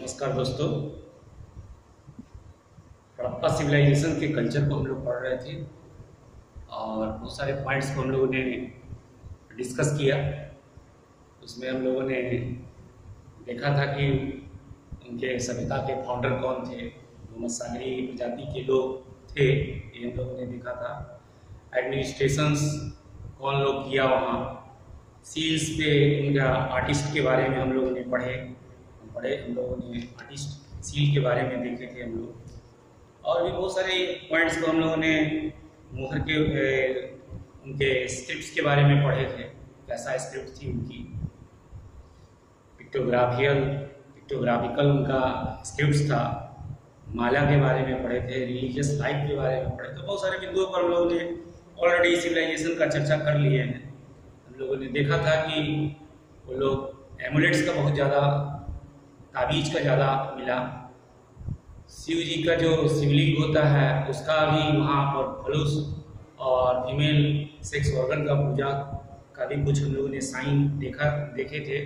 नमस्कार दोस्तों। हड़प्पा सिविलाइजेशन के कल्चर को हम लोग पढ़ रहे थे और बहुत सारे पॉइंट्स को हम लोगों ने डिस्कस किया। उसमें हम लोगों ने देखा था कि उनके सभ्यता के फाउंडर कौन थे, मोहम्मद सागरी प्रजाति के लोग थे, ये हम लोगों ने देखा था। एडमिनिस्ट्रेशंस कौन लोग किया वहाँ, सील्स पे उनका आर्टिस्ट के बारे में हम लोगों ने पढ़े हम लोगों ने आर्टिस्ट सील के बारे में देखे थे हम लोग। और भी बहुत सारे पॉइंट्स को हम लोगों ने मोहर के उनके स्क्रिप्ट्स के बारे में पढ़े थे, कैसा स्क्रिप्ट थी उनकी, पिक्टोग्राफिकल उनका स्क्रिप्ट्स था। माला के बारे में पढ़े थे, रिलीजियस लाइफ के बारे में पढ़े। तो बहुत सारे बिंदुओं पर हम लोगों ने ऑलरेडी सिविलाइजेशन का चर्चा कर लिए हैं। हम लोगों ने देखा था कि वो लोग एमुलेट्स का बहुत ज़्यादा, ताबीज का ज़्यादा मिला। शिव जी का जो शिवलिंग होता है उसका भी वहाँ पर फलूस और फीमेल सेक्स ऑर्गन का पूजा का भी कुछ हम लोगों ने साइन देखे थे।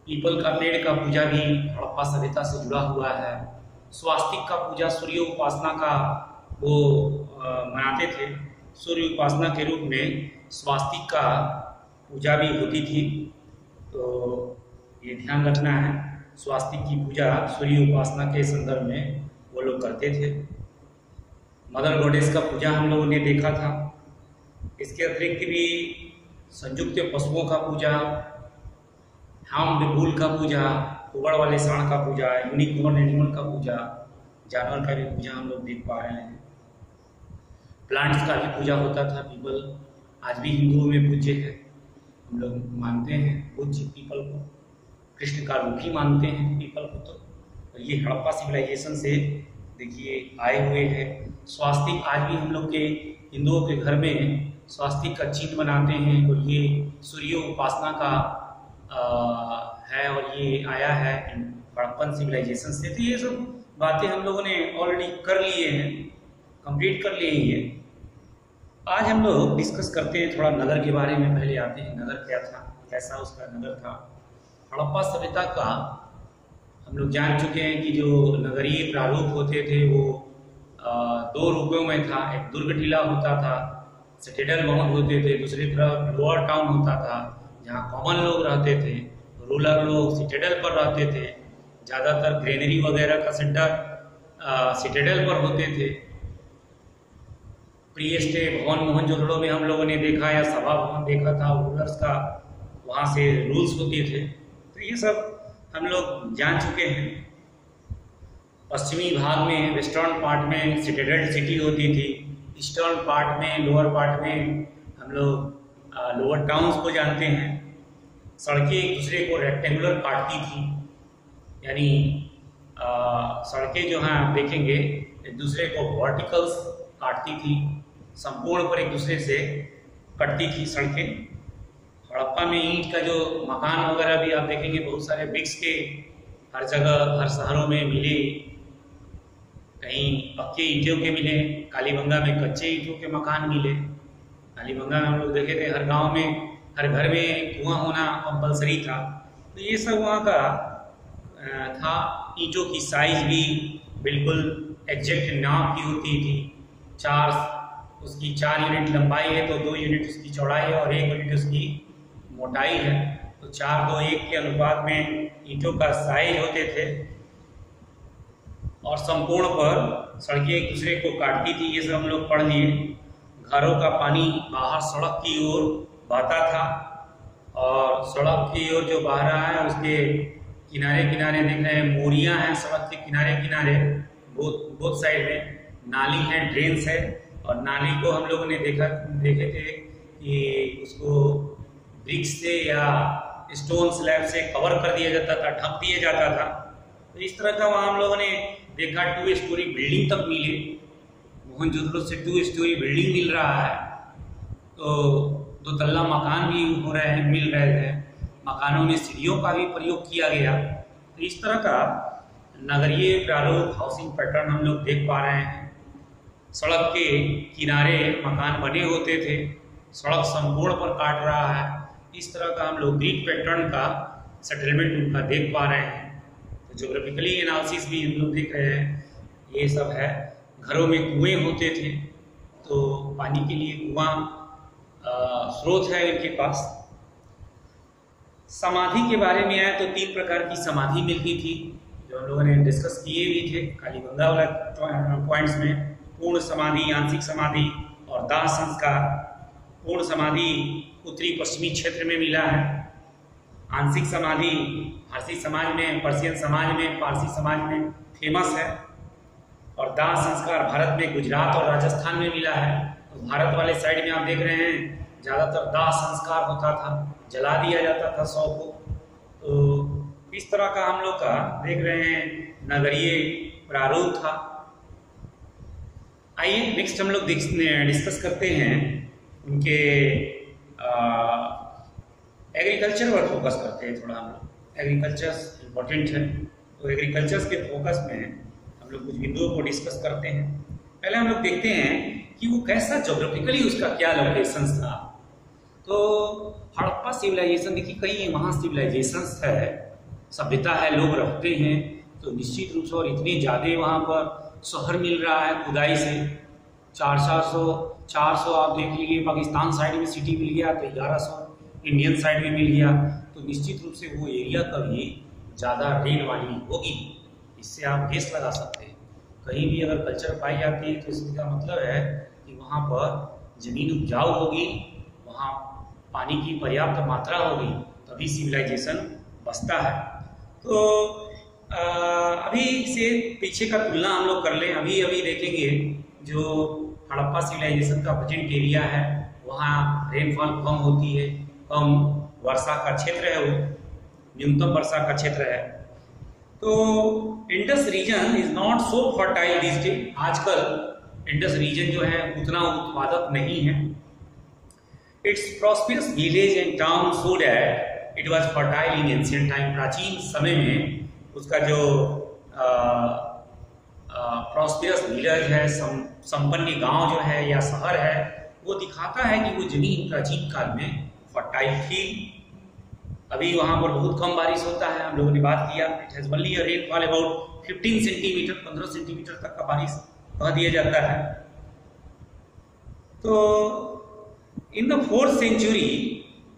पीपल का पेड़ का पूजा भी हड़प्पा सभ्यता से जुड़ा हुआ है। स्वास्तिक का पूजा सूर्य उपासना का वो मनाते थे। सूर्य उपासना के रूप में स्वास्तिक का पूजा भी होती थी, तो ये ध्यान रखना है। स्वास्तिक की पूजा सूर्य उपासना के संदर्भ में वो लोग करते थे। मदर गॉडेस का पूजा हम लोगों ने देखा था। इसके अतिरिक्त भी संयुक्त पशुओं का पूजा, हार्म्ड बुल का पूजा, कुबड़ वाले सांड का पूजा, यूनिकॉर्न एनिमल का पूजा, जानवर का भी पूजा हम लोग देख पा रहे हैं। प्लांट्स का भी पूजा होता था। पीपल आज भी हिंदुओं में पूज्य है, हम लोग मानते हैं पूज्य पीपल को, कृष्ण का रूप ही मानते हैं पीपल को। तो ये हड़प्पा सिविलाइजेशन से देखिए आए हुए हैं। स्वास्तिक आज भी हम लोग के हिंदुओं के घर में स्वास्तिक का चिन्ह बनाते हैं और ये सूर्य उपासना का है और ये आया है हड़प्पन सिविलाइजेशन से। तो ये सब बातें हम लोगों ने ऑलरेडी कर लिए हैं, कंप्लीट कर लिए हैं। आज हम लोग डिस्कस करते हैं थोड़ा नगर के बारे में। पहले आते हैं नगर क्या था, कैसा उसका नगर था। हड़प्पा सभ्यता का हम लोग जान चुके हैं कि जो नगरीय प्रारूप होते थे वो दो रूपों में था। एक दुर्ग टीला होता था, सिटाडेल बहुत होते थे। दूसरी तरफ लोअर टाउन होता था जहाँ कॉमन लोग रहते थे। रूरल लोग सिटाडेल पर रहते थे। ज़्यादातर ग्रेनरी वगैरह का सेंटर सिटाडेल पर होते थे। प्री स्टे भवन मोहनजोदड़ो में हम लोगों ने देखा, या सभा भवन देखा था, रूलर्स का वहाँ से रूल्स होते थे। तो ये सब हम लोग जान चुके हैं। पश्चिमी भाग में, वेस्टर्न पार्ट में सिटाडेल सिटी होती थी। ईस्टर्न पार्ट में, लोअर पार्ट में हम लोग लोअर टाउन्स को जानते हैं। सड़कें एक दूसरे को रेक्टेंगुलर काटती थी, यानी सड़कें जो हैं आप देखेंगे एक दूसरे को वर्टिकल्स काटती थी, संपूर्ण पर एक दूसरे से कटती थी सड़कें। हड़प्पा में ईंट का जो मकान वगैरह भी आप देखेंगे बहुत सारे ब्रिक्स के हर जगह, हर शहरों में मिले। कहीं पक्के ईंटों के मिले, कालीबंगा में कच्चे ईंटों के मकान मिले। कालीबंगा में हम लोग देखे थे हर गांव में, हर घर में कुआं होना कंपलसरी था। तो ये सब वहाँ का था। ईंटों की साइज भी बिल्कुल एग्जैक्ट नाप की होती थी। उसकी 4 यूनिट लंबाई है तो 2 यूनिट उसकी चौड़ाई है और 1 यूनिट उसकी मोटाई है। तो 4:2:1 के अनुपात में ईंटों का साइज होते थे और संपूर्ण पर सड़कें एक दूसरे को काटती थी। ये सब हम लोग पढ़ लिए। घरों का पानी बाहर सड़क की ओर बहता था और सड़क की ओर जो बह रहा है उसके किनारे किनारे देख रहे हैं मोरियां हैं। सड़क के किनारे किनारे बोथ साइड में नाली है, ड्रेन्स है। और नाली को हम लोगों ने देखे थे कि उसको ब्रिक्स से या स्टोन स्लैब से कवर कर दिया जाता था, ढक दिया जाता था। तो इस तरह का वहाँ हम लोगों ने देखा। 2 स्टोरी बिल्डिंग तक मिले। मोहनजोदड़ो से 2 स्टोरी बिल्डिंग मिल रहा है, तो 2 तल्ला मकान भी मिल रहे थे। मकानों में सीढ़ियों का भी प्रयोग किया गया। तो इस तरह का नगरीय प्रारूप हाउसिंग पैटर्न हम लोग देख पा रहे हैं। सड़क के किनारे मकान बने होते थे, सड़क संपूर्ण पर काट रहा है। इस तरह का हम लोग ग्रीक पैटर्न का सेटलमेंट उनका देख पा रहे हैं। तो ज्योग्राफिकली एनालिसिस भी हम लोग देख रहे हैं, ये सब है। घरों में कुएं होते थे, तो पानी के लिए कुआं स्रोत है इनके पास। समाधि के बारे में आए तो 3 प्रकार की समाधि मिलती थी, जो हम लोगों ने डिस्कस किए भी थे कालीगंगा वाला पॉइंट्स में। पूर्ण समाधि, आंशिक समाधि और दाह संस्कार। पूर्ण समाधि उत्तरी पश्चिमी क्षेत्र में मिला है। आंशिक समाधि फारसी समाज में, पर्शियन समाज में, पारसी समाज में फेमस है। और दाह संस्कार भारत में गुजरात और राजस्थान में मिला है। तो भारत वाले साइड में आप देख रहे हैं ज़्यादातर दाह संस्कार होता था, जला दिया जाता था शव को। तो इस तरह का हम लोग का देख रहे हैं नगरीय प्रारूप था। आइए नेक्स्ट हम लोग डिस्कस करते हैं उनके एग्रीकल्चर पर फोकस करते हैं थोड़ा हम लोग। एग्रीकल्चर इम्पोर्टेंट है, तो एग्रीकल्चर के फोकस में हम लोग कुछ बिंदुओं को डिस्कस करते हैं। पहले हम लोग देखते हैं कि वो कैसा ज्योग्राफिकली उसका क्या लोकेशन था। तो हड़प्पा सिविलाइजेशन, देखिए कई वहाँ सिविलाइजेशंस है, सभ्यता है, लोग रहते हैं, तो निश्चित रूप से और इतने ज़्यादा वहाँ पर शहर मिल रहा है खुदाई से। 400 आप देख लीजिए, पाकिस्तान साइड में सिटी मिल गया, तो 1100 इंडियन साइड में मिल गया। तो निश्चित रूप से वो एरिया कभी ज़्यादा रेन वाली होगी, इससे आप गेस लगा सकते हैं। कहीं भी अगर कल्चर पाई जाती है तो इसका मतलब है कि वहाँ पर जमीन उपजाऊ होगी, वहाँ पानी की पर्याप्त मात्रा होगी, तभी सिविलाइजेशन बसता है। तो अभी से पीछे का तुलना हम लोग कर लें। अभी देखेंगे जो हड़प्पा सिविलाइजेशन का प्रेजेंट एरिया है, वहाँ रेनफॉल कम होती है, कम वर्षा का क्षेत्र है, वो न्यूनतम वर्षा का क्षेत्र है। तो Indus region is not so fertile this day. आजकल इंडस रीजन जो है उतना उत्पादक नहीं है। It's prosperous village and town so that it was fertile in ancient time. प्राचीन समय में उसका जो प्रॉस्पेरस विलेज है, संपन्न गांव जो है या शहर है, वो दिखाता है कि वो जमीन प्राचीन काल में फर्टाइल थी। अभी वहां पर बहुत कम बारिश होता है, हम लोगों ने बात किया। It has only a rainfall about 15 centimeter, 15 centimeter तक का बारिश कह दिया जाता है। तो in the 4th century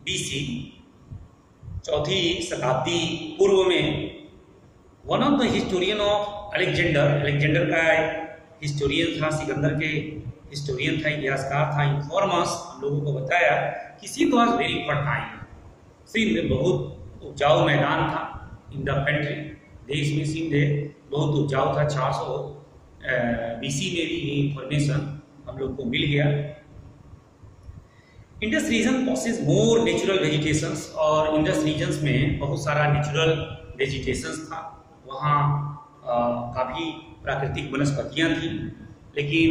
BC, 4वीं शताब्दी पूर्व में, one of the historian of Alexander का हिस्टोरियन था, सिकंदर के हिस्टोरियन था, इतिहासकार था, इन्फॉर्मर्स हम लोगों को बताया कि Sindh was very fertile. Sindh बहुत उपजाऊ मैदान था इन द कंट्री, देश में सिंध बहुत उपजाऊ था। 400 BC में भी ये इंफॉर्मेशन हम लोग को मिल गया। Indus region possess more natural vegetations, और इंडस रीजन्स में बहुत सारा नेचुरल वेजिटेशंस था। वहाँ काफ़ी प्राकृतिक वनस्पतियाँ थी, लेकिन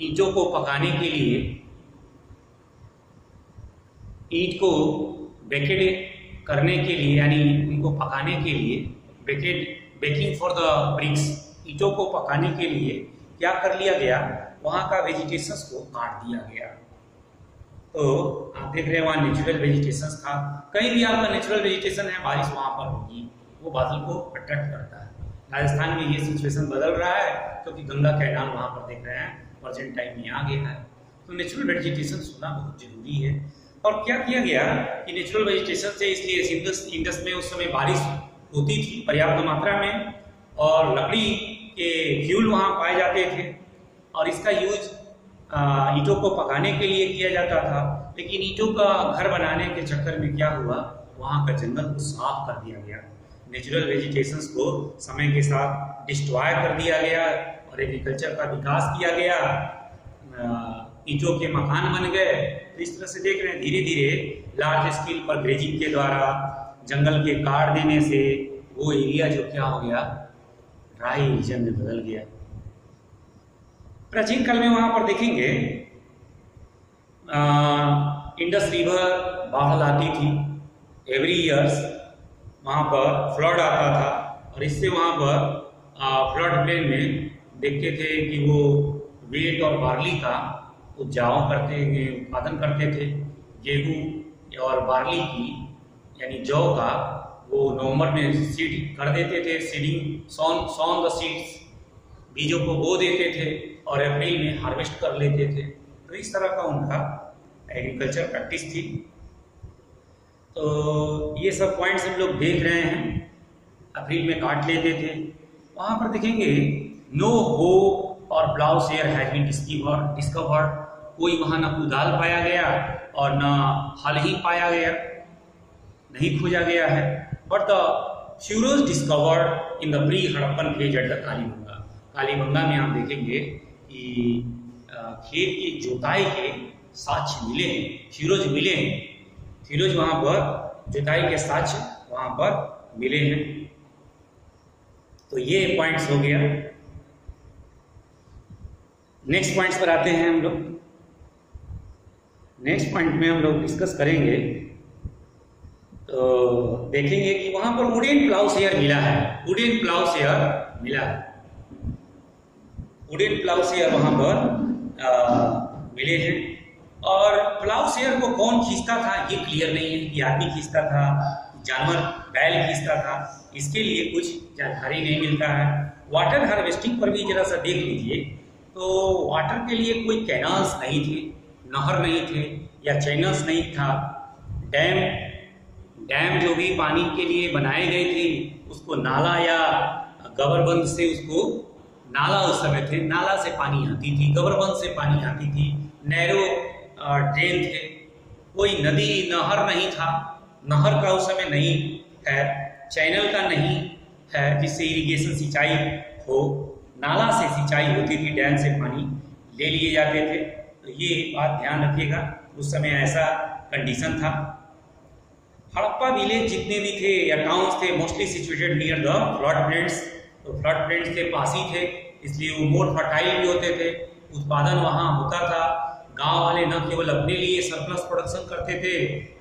ईंटों को पकाने के लिए, ईंट को बेकेड करने के लिए, यानी उनको पकाने के लिए, बेकिंग फॉर द ब्रिक्स, ईंटों को पकाने के लिए क्या कर लिया गया, वहाँ का वेजिटेशंस को काट दिया गया। तो आप देख रहे हैं वहाँ नेचुरल वेजिटेशंस था। कहीं भी आपका नेचुरल वेजिटेशन है, बारिश वहाँ पर होगी, वो बादल को अट्रैक्ट करता है। राजस्थान में ये सिचुएशन बदल रहा है क्योंकि गंगा कैनाल वहाँ पर देख रहे हैं प्रेजेंट टाइम में आ गया है। तो नेचुरल वेजिटेशन होना बहुत जरूरी है। और क्या किया गया कि नेचुरल वेजिटेशन से, इसलिए इंडस में उस समय बारिश होती थी पर्याप्त मात्रा में, और लकड़ी के फ्यूल वहाँ पाए जाते थे, और इसका यूज ईंटों को पकाने के लिए किया जाता था। लेकिन ईंटों का घर बनाने के चक्कर में क्या हुआ, वहाँ का जंगल को साफ कर दिया गया, नेचुरल वेजिटेशंस को समय के साथ डिस्ट्रॉय कर दिया गया, और एग्रीकल्चर का विकास किया गया, ईंटों के मकान बन गए। तो इस तरह से देख रहे हैं धीरे धीरे लार्ज स्केल पर ग्रेजिंग के द्वारा जंगल के काट देने से वो एरिया जो क्या हो गया, ड्राई रीजन में बदल गया। प्राचीन काल में वहां पर देखेंगे इंडस रिवर बाढ़ आती थी, एवरी ईयर्स वहां पर फ्लड आता था, और इससे वहां पर फ्लड प्लेन में देखते थे कि वो वेट और बार्ली का उत्पादन करते थे। गेहूं और बार्ली की, यानी जौ का वो नवंबर में सीड कर देते थे, सीडिंग सॉन द सीड्स, बीजों को बो देते थे और अप्रैल में हार्वेस्ट कर लेते थे। तो इस तरह का उनका एग्रीकल्चर प्रैक्टिस थी। तो ये सब पॉइंट्स हम लोग देख रहे हैं। अप्रैल में काट लेते थे। वहाँ पर देखेंगे नो हो और प्लाउसेयर हैज बीन डिस्कवर्ड, कोई वहाँ ना कुदाल पाया गया और ना हल ही पाया गया, नहीं खोजा गया है। But the furrows discovered in the pre Harappan phase at the Kalibangan. Kalibangan में आप देखेंगे कि खेत की जोताई के साक्ष्य मिले हैं, फ्यूरोज मिले हैं, फ्यूरोज वहाँ पर जुताई के साक्ष्य वहाँ पर मिले हैं। तो ये पॉइंट्स हो गया। नेक्स्ट पॉइंट्स पर आते हैं हम लोग। नेक्स्ट पॉइंट में हम लोग डिस्कस करेंगे, तो देखेंगे कि वहां पर वुडन प्लाउसेयर मिला है, वुडन प्लाउसेयर मिला है, वुडन प्लाउसेयर वहां पर मिले हैं। और प्लाउसेयर को कौन खींचता था ये क्लियर नहीं है कि आदमी खींचता था, जानवर बैल खींचता था, इसके लिए कुछ जानकारी नहीं मिलता है। वाटर हार्वेस्टिंग पर भी जरा सा देख लीजिए, तो वाटर के लिए कोई कैनाल्स नहीं थे, नहर नहीं थे या चैनल्स नहीं था। डैम जो भी पानी के लिए बनाए गए थे उसको नाला या गबरबंद से, उसको नाला उस समय थे, नाला से पानी आती थी, गबरबंद से पानी आती थी, नैरो ड्रेन थे, कोई नदी नहर नहीं था, नहर का उस समय नहीं है, चैनल का नहीं है जिससे इरिगेशन सिंचाई हो, नाला से सिंचाई होती थी, डैम से पानी ले लिए जाते थे। तो ये बात ध्यान रखिएगा, उस समय ऐसा कंडीशन था। हड़प्पा विलेज जितने भी थे या टाउन्स थे mostly situated near the flood plains, तो फ्लड प्लेन्स के पास ही थे, इसलिए वो मोर फर्टाइल भी होते थे, उत्पादन वहाँ होता था। गांव वाले न केवल अपने लिए सरप्लस प्रोडक्शन करते थे,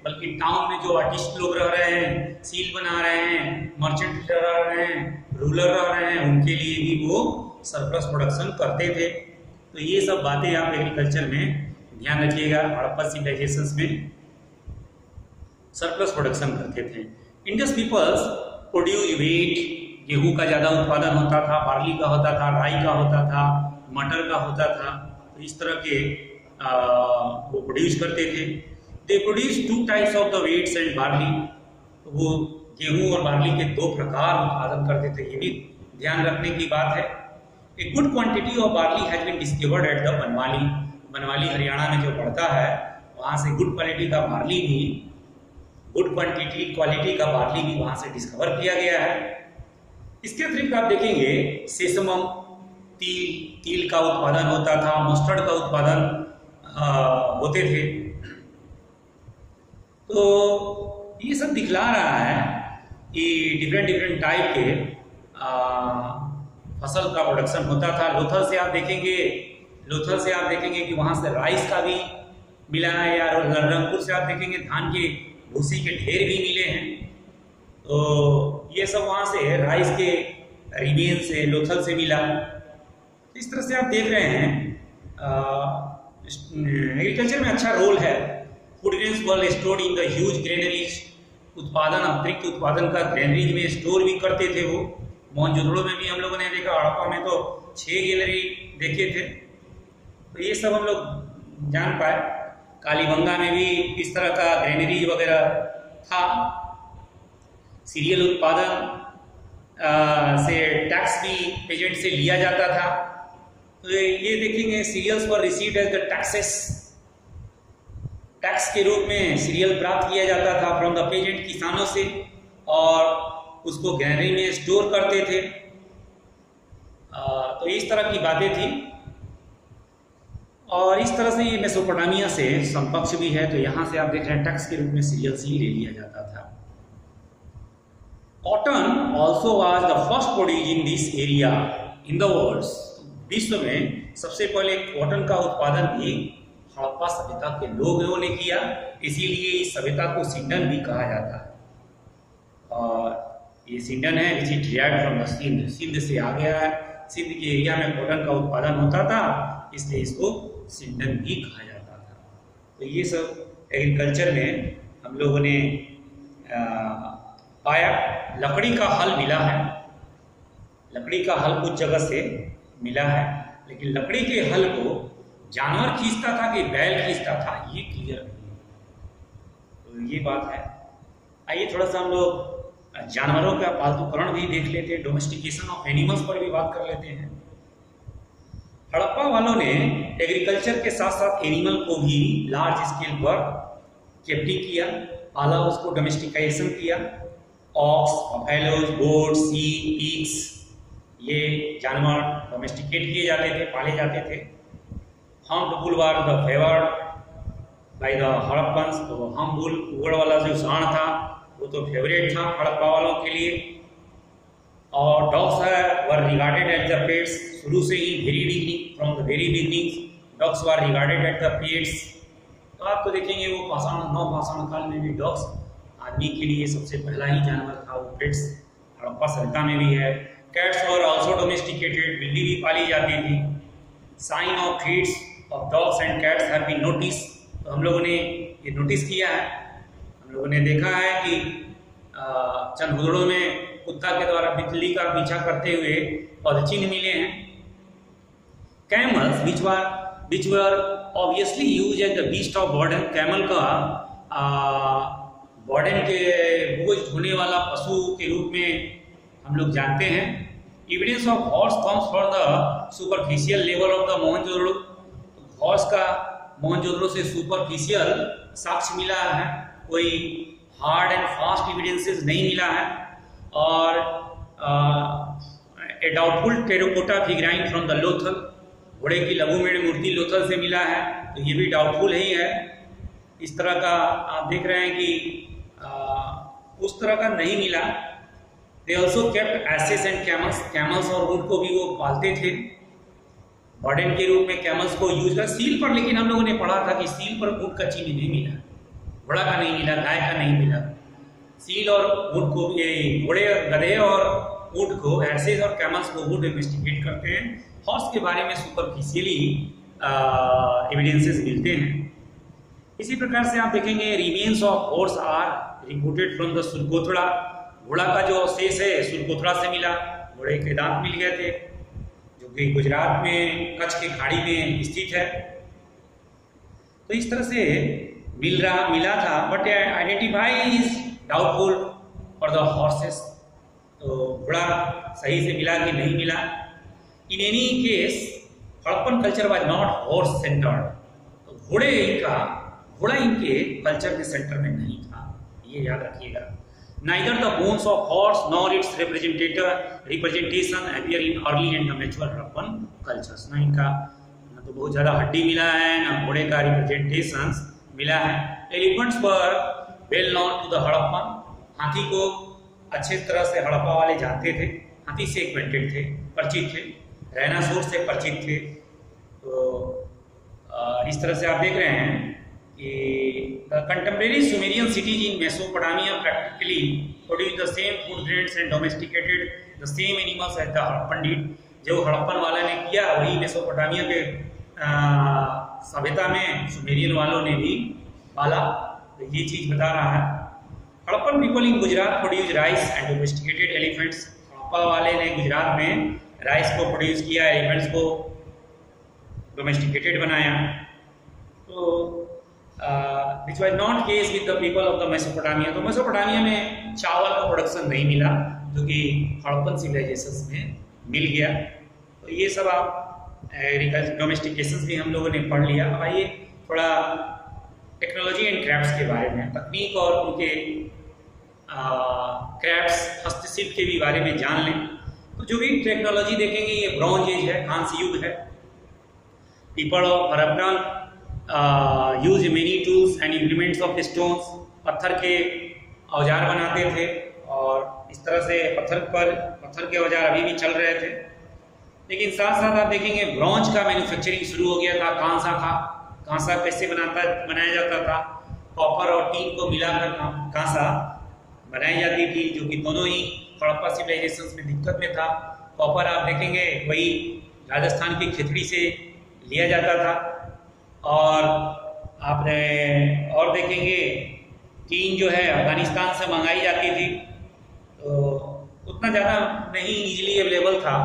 बल्कि टाउन में जो आर्टिस्ट लोग रह रहे हैं, सील बना रहे हैं, मर्चेंट रह रहे हैं, रूलर रह रहे हैं, उनके लिए भी वो सरप्लस प्रोडक्शन करते थे। तो ये सब बातें आप एग्रीकल्चर में ध्यान रखिएगा। हड़प्पा सिविलाइजेशंस में सरप्लस प्रोडक्शन करते थे। इंडस पीपल्स प्रोड्यूस व्हीट, गेहूं का ज़्यादा उत्पादन होता था, बार्ली का होता था, राई का होता था, मटर का होता था। तो इस तरह के वो प्रोड्यूस करते थे। They produce 2 types of the wheats and barley, तो वो गेहूं और बार्ली के 2 प्रकार उत्पादन करते थे, ये भी ध्यान रखने की बात है। A good quantity of barley has been discovered at the Banawali, Banawali Haryana में जो पड़ता है वहाँ से गुड क्वालिटी का बार्ली भी, गुड क्वालिटी का बार्ली भी वहाँ से डिस्कवर किया गया है। इसके अतिरिक्त आप देखेंगे सेसमम, तिल का उत्पादन होता था, मस्टर्ड का उत्पादन होते थे। तो ये सब दिखला रहा है कि डिफरेंट टाइप के फसल का प्रोडक्शन होता था। लोथल से आप देखेंगे कि वहां से राइस का भी मिला है, या रंगपुर से आप देखेंगे धान के भूसी के ढेर भी मिले हैं। तो ये सब वहां से राइस के रिमेन से, लोथल से मिला। इस तरह से आप देख रहे हैं एग्रीकल्चर में अच्छा रोल है। Food grains were stored in the huge granaries, उत्पादन, अतिरिक्त उत्पादन का ग्रेनरीज में स्टोर भी करते थे वो। मोहनजोदड़ो में भी हम लोगों ने देखा, हड़प्पा में तो 6 गैलरी देखे थे। तो ये सब हम लोग जान पाए। कालीबंगा में भी इस तरह का ग्रेनरीज वगैरह था। सीरियल उत्पादन से टैक्स भी पेजेंट से लिया जाता था। तो ये देखेंगे सीरियल्स पर received as the taxes, tax के रूप में सीरियल प्राप्त किया जाता था फ्रॉम द पेजेंट, किसानों से, और उसको ग्रेनरी में स्टोर करते थे। तो इस तरह की बातें थी। और इस तरह से ये मेसोपोटामिया से समकक्ष भी है। तो यहाँ से आप देख रहे हैं टैक्स के रूप में सीरियल्स ही ले लिया जाता था। Cotton also was the first produce in this area in the world. विश्व में सबसे पहले कॉटन का उत्पादन भी हड़प्पा सभ्यता के लोगों ने किया, इसीलिए इस सभ्यता को सिंडन भी कहा जाता है। और ये सिंडन है which is derived from the Sindh, Sindh से आ गया है। सिंध के एरिया में कॉटन का उत्पादन होता था, इसलिए इसको सिंडन भी कहा जाता था। तो ये सब एग्रीकल्चर में हम लोगों ने पाया लकड़ी का हल मिला है, लकड़ी का हल कुछ जगह से मिला है, लेकिन लकड़ी के हल को जानवर खींचता था कि बैल खींचता था ये क्लियर नहीं है। तो ये बात है। आइए थोड़ा सा हम लोग जानवरों का पालतूकरण भी देख लेते हैं, डोमेस्टिकेशन ऑफ एनिमल्स पर भी बात कर लेते हैं। हड़प्पा वालों ने एग्रीकल्चर के साथ साथ एनिमल को भी लार्ज स्केल पर कैप्टिव किया, पाला, उसको डोमेस्टिकेशन किया। Ox, buffaloes, goats, sheep, pigs, ये जानवर डोमेस्टिकेट किए जाते थे, पाले जाते थे। Humped bull were the favoured by the Harappans. तो हम्प्ड बुल, उगड़ वाला जो सांड था वो तो फेवरेट था हड़प्पा वालों के लिए। और dogs were regarded at the pets. शुरू से ही very beginning, from the very beginning dogs were regarded at the pets. तो आप तो देखेंगे वो पाषाण, नवपाषाण काल में भी डॉग्स आदमी के लिए सबसे पहला ही जानवर था, वो पेट्स हड़प्पा सभ्यता में भी है। कैट्स वर आल्सो डोमेस्टिकेटेड, बिल्ली भी पाली जाती थी। Sign of threads of dogs and cats have been notice. तो हम लोगों ने ये नोटिस किया है, हम लोगों ने देखा है कि चंद हुदड़ों में कुत्ता के द्वारा बिल्ली का पीछा करते हुए पदचिन्ह मिले हैं। Camels which were obviously used as the beast of burden। Camel का बर्डन के बोझ ढोने वाला पशु के रूप में हम लोग जानते हैं। Evidence of horse comes for the superficial level of the Mohenjodaro. Horse का मोहनजोदड़ो से सुपरफिशियल साक्ष्य मिला है, कोई हार्ड एंड फास्ट एविडेंसेस नहीं मिला है। और a doubtful terracotta figurine from the Lothal, घोड़े की लघुमेढ़ मूर्ति लोथल से मिला है, तो ये भी डाउटफुल ही है। इस तरह का आप देख रहे हैं कि उस तरह का नहीं मिला। They also kept asses and camels, camels और ऊंट को भी वो पालते थे बर्डन के रूप में, कैमल्स को यूज कर। सील पर लेकिन हम लोगों ने पढ़ा था कि सील पर ऊंट का चिन्ह नहीं मिला, घोड़ा का नहीं मिला, गाय का नहीं मिला। सील और ऊंट को, घोड़े, गधे और ऊंट को, एसेस और कैमल्स को वो इन्वेस्टिगेट करते हैं। हॉर्स के बारे में सुपरफिशियली एविडेंसेस मिलते हैं। इसी प्रकार से आप देखेंगे remains of horse are reported from the Surkotada. घोड़ा का जो अवशेष है सुरकोथड़ा से मिला, घोड़े के दांत मिल गए थे, जो कि गुजरात में कच्छ की खाड़ी में स्थित है। तो इस तरह से मिला था, but identify is doubtful for the horses. तो घोड़ा सही से मिला कि नहीं मिला। In any case Harappan culture was not horse centred. तो घोड़ा इनके कल्चर के सेंटर में नहीं था, ये याद रखिएगा। Neither the bones of horse nor it's representation appear in early and mature Harappan cultures. ना इनका ना तो बहुत ज्यादा हड्डी मिला है, ना घोड़े का रिप्रेजेंटेशन मिला है। Elephants were well known to the Harappan. हाथी को अच्छे तरह से हड़प्पा वाले जानते थे, हाथी से एक्वेंटेड थे, परिचित थे, डायनासोर से परिचित थे। तो इस तरह से आप देख रहे हैं कि contemporary Sumerian cities in Mesopotamia practically produce the same food grains and domesticated the same animals as the Harappan did. जो हड़प्पन वाले ने किया वही मेसोपोटामिया के सभ्यता में सुमेरियन वालों ने भी पाला। तो ये चीज बता रहा है। Harappan people in Gujarat produce rice and domesticated elephants. Harappa वाले ने गुजरात में राइस को प्रोड्यूस किया, एलिफेंट्स को डोमेस्टिकेटेड बनाया। तो which was not case with the people of the Mesopotamia। तो मेसोपोटामिया में चावल का प्रोडक्शन नहीं मिला, जो कि हड़प्पन सिविलाइजेशंस में मिल गया। तो ये सब आप एग्रीकल्चर डोमेस्टिकेशंस भी हम लोगों ने पढ़ लिया। अब आइए थोड़ा टेक्नोलॉजी एंड क्राफ्ट्स के बारे में, तकनीक और उनके क्राफ्ट्स, हस्तशिल्प के भी बारे में जान लें। तो जो भी टेक्नोलॉजी देखेंगे ये ब्रॉन्ज एज है, कांस्य युग है। People of Harappan use many tools and implements of stones. पत्थर के औजार बनाते थे और इस तरह से पत्थर के औजार अभी भी चल रहे थे। लेकिन साथ साथ आप देखेंगे ब्रॉन्ज का मैन्युफैक्चरिंग शुरू हो गया था। कांसा कैसे बनाया जाता था, कॉपर और टीन को मिलाकर कांसा बनाई जाती थी, जो कि दोनों ही हड़प्पा सिविलाइजेशंस में दिक्कत में था। कॉपर आप देखेंगे वही राजस्थान की खिचड़ी से लिया जाता था। और आपने और देखेंगे टीन जो है अफगानिस्तान से मंगाई जाती थी। तो उतना ज़्यादा नहीं इजीली अवेलेबल था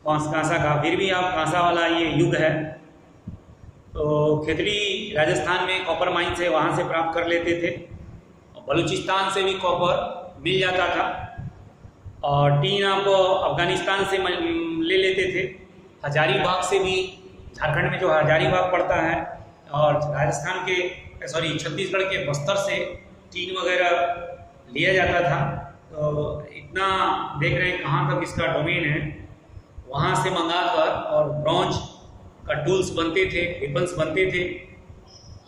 कांसा का, फिर भी आप कांसा वाला ये युग है। तो खेतड़ी राजस्थान में कॉपर माइन से वहाँ से प्राप्त कर लेते थे, बलूचिस्तान से भी कॉपर मिल जाता था, और टीन आप अफगानिस्तान से ले लेते थे, हजारीबाग से भी, झारखंड में जो हजारीबाग पड़ता है, और राजस्थान के छत्तीसगढ़ के बस्तर से टीन वगैरह लिया जाता था। तो इतना देख रहे हैं कहाँ तक इसका डोमेन है, वहाँ से मंगाकर, और ब्रॉन्ज का टूल्स बनते थे, वेपन्स बनते थे,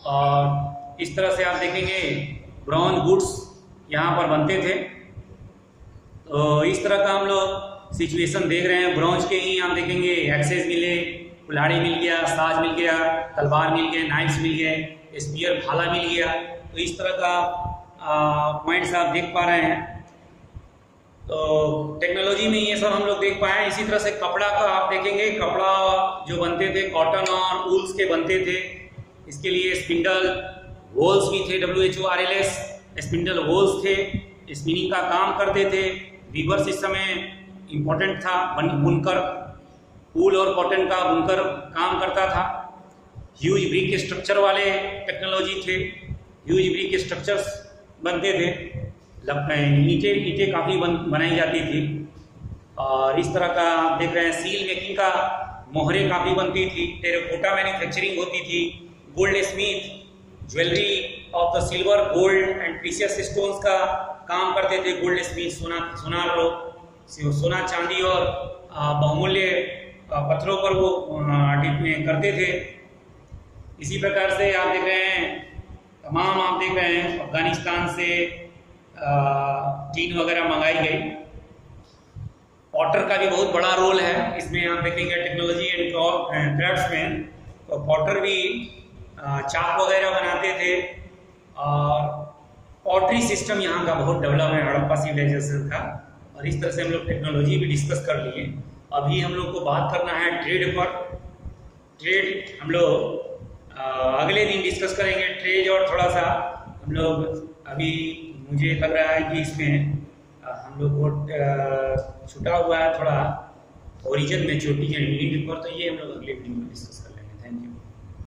और इस तरह से आप देखेंगे ब्रॉन्ज गुड्स यहाँ पर बनते थे। तो इस तरह का हम लोग सिचुएशन देख रहे हैं। ब्रॉन्ज के ही आप देखेंगे एक्सेस मिले, कुल्हाड़ी मिल गया, साज मिल गया, तलवार मिल गए, नाइफ्स मिल गए, स्पीयर भाला मिल गया। तो इस तरह का पॉइंट्स आप देख पा रहे हैं। तो टेक्नोलॉजी में ये सब हम लोग देख पाए। इसी तरह से कपड़ा का आप देखेंगे, कपड़ा जो बनते थे कॉटन और वूल्स के बनते थे, इसके लिए स्पिंडल होल्स भी थे, WHORLS स्पिंडल होल्स थे, स्पिनिंग का काम करते थे। वीवर्स इस समय इम्पोर्टेंट था, बुनकर वूल और कॉटन का बुनकर काम करता था। ह्यूज ब्रिक स्ट्रक्चर वाले टेक्नोलॉजी थे, ह्यूज ब्रिक स्ट्रक्चर्स बनते थे, ईंटें काफ़ी बनाई जाती थी। और इस तरह का आप देख रहे हैं सील मेकिंग का, मोहरें काफ़ी बनती थी, टेराकोटा मैन्युफैक्चरिंग होती थी, gold Smith jewellery of the silver gold and precious stones का काम करते थे। गोल्ड स्मिथ सोना चांदी और बहुमूल्य पत्थरों पर वो करते थे। इसी प्रकार से आप देख रहे हैं तमाम, आप देख रहे हैं अफगानिस्तान से टीन वगैरह मंगाई गई। पॉटर का भी बहुत बड़ा रोल है इसमें, आप देखेंगे टेक्नोलॉजी एंड क्राफ्ट्स में। तो पॉटर भी चाक वगैरह बनाते थे, और पॉटरी सिस्टम यहाँ का बहुत डेवलप है हड़प्पा सिविलाइजेशन का। और इस तरह से हम लोग टेक्नोलॉजी भी डिस्कस कर लिए। अभी हम लोग को बात करना है ट्रेड पर। ट्रेड हम लोग अगले दिन डिस्कस करेंगे, ट्रेड। और थोड़ा सा हम लोग अभी मुझे लग रहा है कि इसमें हम लोग को छूटा हुआ है थोड़ा ओरिजिन में चोटी पर, तो ये हम लोग अगले वीडियो में डिस्कस करेंगे।